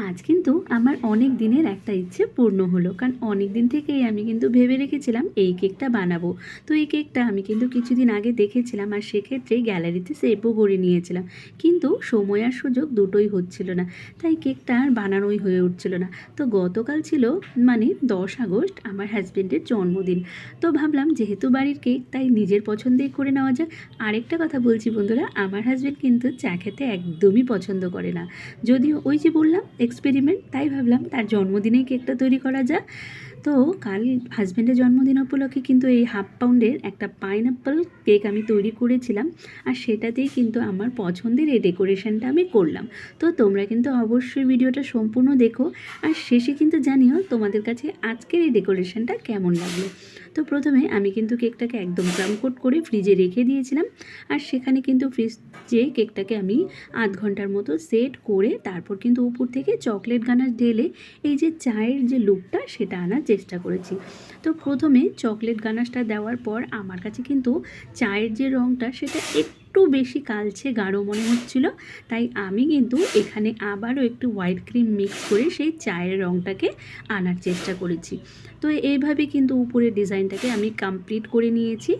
আজ কিন্তু আমার অনেক দিনের একটা ইচ্ছে পূর্ণ হলো, কারণ অনেক দিন থেকেই আমি কিন্তু ভেবে রেখেছিলাম এই কেকটা বানাবো। তো এই কেকটা আমি কিন্তু কিছুদিন আগে দেখেছিলাম, আর সেক্ষেত্রে গ্যালারিতে সেভও করে নিয়েছিলাম, কিন্তু সময় আর সুযোগ দুটোই হচ্ছিল না, তাই কেকটা আর বানানোই হয়ে উঠছিল না। তো গতকাল ছিল মানে 10 আগস্ট আমার হাজব্যান্ডের জন্মদিন। তো ভাবলাম যেহেতু বাড়ির কেক, তাই নিজের পছন্দেই করে নেওয়া যাক। আরেকটা কথা বলছি বন্ধুরা, আমার হাজব্যান্ড কিন্তু চা খেতে একদমই পছন্দ করে না, যদিও ওই যে বললাম এক্সপেরিমেন্ট, তাই ভাবলাম তার জন্মদিনেই কেকটা তৈরি করা যাক। তো কাল হাজব্যান্ডের জন্মদিন উপলক্ষে কিন্তু এই 1/2 পাউন্ডের একটা পাইনঅ্যাপল কেক আমি তৈরি করেছিলাম, আর সেটাতেই কিন্তু আমার পছন্দের এই ডেকোরেশনটা আমি করলাম। তো তোমরা কিন্তু অবশ্যই ভিডিওটা সম্পূর্ণ দেখো, আর শেষে কিন্তু জানিও তোমাদের কাছে আজকের এই ডেকোরেশনটা কেমন লাগলো। তো প্রথমে আমি কিন্তু কেকটাকে একদম ক্রাম কোট করে ফ্রিজে রেখে দিয়েছিলাম, আর সেখানে কিন্তু ফ্রিজে কেকটাকে আমি আধ ঘন্টার মতো সেট করে তারপর কিন্তু উপর থেকে চকলেট গানাশ ঢেলে এই যে চায়ের যে লুকটা সেটা আনার চেষ্টা করেছি। তো প্রথমে চকলেট গানাশটা দেওয়ার পর আমার কাছে কিন্তু চায়ের যে রঙটা সেটা একটু বেশি কালচে গাঢ় মনে হচ্ছিল, তাই আমি কিন্তু এখানে আবারও একটু হোয়াইট ক্রিম মিক্স করে সেই চায়ের রঙটাকে আনার চেষ্টা করেছি। তো এইভাবে কিন্তু উপরের ডিজাইনটাকে আমি কমপ্লিট করে নিয়েছি।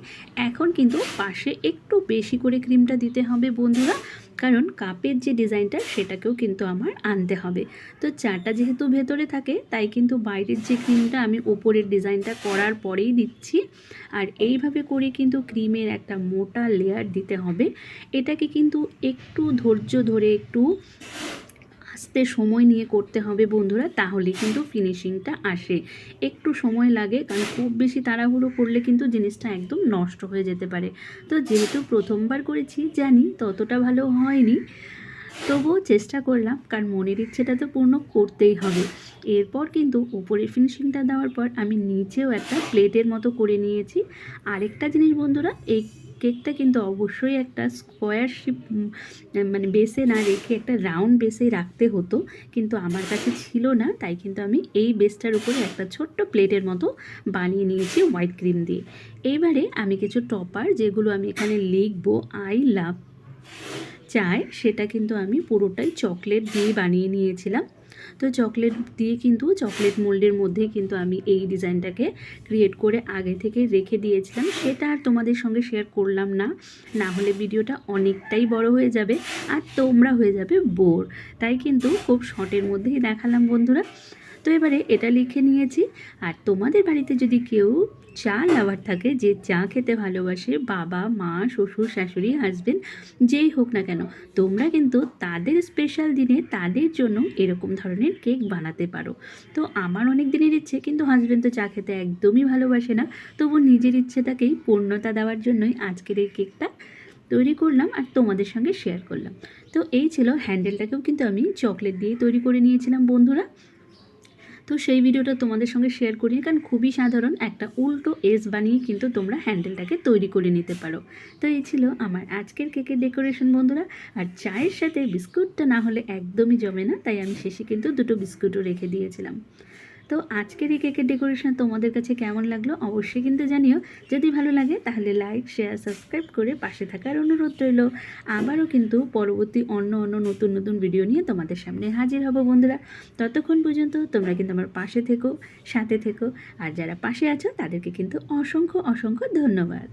এখন কিন্তু পাশে একটু বেশি করে ক্রিমটা দিতে হবে বন্ধুরা, কারণ কাপের যে ডিজাইনটা সেটাকেও কিন্তু আমার আনতে হবে। তো চাটা যেহেতু ভেতরে থাকে, তাই কিন্তু বাইরের যে ক্রিমটা আমি ওপরের ডিজাইনটা করার পরেই দিচ্ছি। আর এইভাবে করে কিন্তু ক্রিমের একটা মোটা লেয়ার দিতে হবে। এটাকে কিন্তু একটু ধৈর্য ধরে একটু আস্তে সময় নিয়ে করতে হবে বন্ধুরা, তাহলে কিন্তু ফিনিশিংটা আসে। একটু সময় লাগে, কারণ খুব বেশি তাড়াহুড়ো করলে কিন্তু জিনিসটা একদম নষ্ট হয়ে যেতে পারে। তো যেহেতু প্রথমবার করেছি জানি ততটা ভালো হয়নি, তবুও চেষ্টা করলাম, কারণ মনের ইচ্ছেটা তো পূর্ণ করতেই হবে। এরপর কিন্তু উপরের ফিনিশিংটা দেওয়ার পর আমি নিচেও একটা প্লেটের মতো করে নিয়েছি। আরেকটা জিনিস বন্ধুরা, এই কেকটা কিন্তু অবশ্যই একটা স্কোয়ার শেপ মানে বেসে না রেখে একটা রাউন্ড বেসেই রাখতে হতো, কিন্তু আমার কাছে ছিল না, তাই কিন্তু আমি এই বেসটার উপরে একটা ছোট্ট প্লেটের মতো বানিয়ে নিয়েছি হোয়াইট ক্রিম দিয়ে। এইবারে আমি কিছু টপার, যেগুলো আমি এখানে লিখবো আই লাভ চায়, সেটা কিন্তু আমি পুরোটাই চকলেট দিয়ে বানিয়ে নিয়েছিলাম। তো চকলেট দিয়ে কিন্তু চকলেট মোল্ডের মধ্যে কিন্তু আমি এই ডিজাইনটাকে ক্রিয়েট করে আগে থেকে রেখে দিয়েছিলাম, সেটা আর তোমাদের সঙ্গে শেয়ার করলাম না, না হলে ভিডিওটা অনেকটাই বড় হয়ে যাবে আর তোমরা হয়ে যাবে বোর। তাই কিন্তু খুব শর্টের মধ্যেই দেখালাম বন্ধুরা। তো এবারে এটা লিখে নিয়েছি। আর তোমাদের বাড়িতে যদি কেউ চা লাভার থাকে, যে চা খেতে ভালোবাসে, বাবা মা শ্বশুর শাশুড়ি হাজবেন্ড যেই হোক না কেন, তোমরা কিন্তু তাদের স্পেশাল দিনে তাদের জন্য এরকম ধরনের কেক বানাতে পারো। তো আমার অনেক দিনের ইচ্ছে, কিন্তু হাজবেন্ড তো চা খেতে একদমই ভালোবাসে না, তবু নিজের ইচ্ছেটাকেই পূর্ণতা দেওয়ার জন্যই আজকের এই কেকটা তৈরি করলাম আর তোমাদের সঙ্গে শেয়ার করলাম। তো এই ছিল, হ্যান্ডেলটাকেও কিন্তু আমি চকলেট দিয়ে তৈরি করে নিয়েছিলাম বন্ধুরা। তো সেই ভিডিওটা তোমাদের সঙ্গে শেয়ার করি, কারণ খুবই সাধারণ, একটা উল্টো এস বানিয়ে কিন্তু তোমরা হ্যান্ডেলটাকে তৈরি করে নিতে পারো। তো এই ছিল আমার আজকের কেকের ডেকোরেশন বন্ধুরা। আর চায়ের সাথে বিস্কুটটা না হলে একদমই জমে না, তাই আমি শেষে কিন্তু দুটো বিস্কুটও রেখে দিয়েছিলাম। তো আজকের এই কেকের ডেকোরেশন তোমাদের কাছে কেমন লাগলো অবশ্যই কিন্তু জানিও। যদি ভালো লাগে তাহলে লাইক শেয়ার সাবস্ক্রাইব করে পাশে থাকার অনুরোধ রইল। আবারও কিন্তু পরবর্তী অন্য নতুন নতুন ভিডিও নিয়ে তোমাদের সামনে হাজির হব বন্ধুরা। ততক্ষণ পর্যন্ত তোমরা কিন্তু আমার পাশে থেকো, সাথে থেকো, আর যারা পাশে আছো তাদেরকে কিন্তু অসংখ্য অসংখ্য ধন্যবাদ।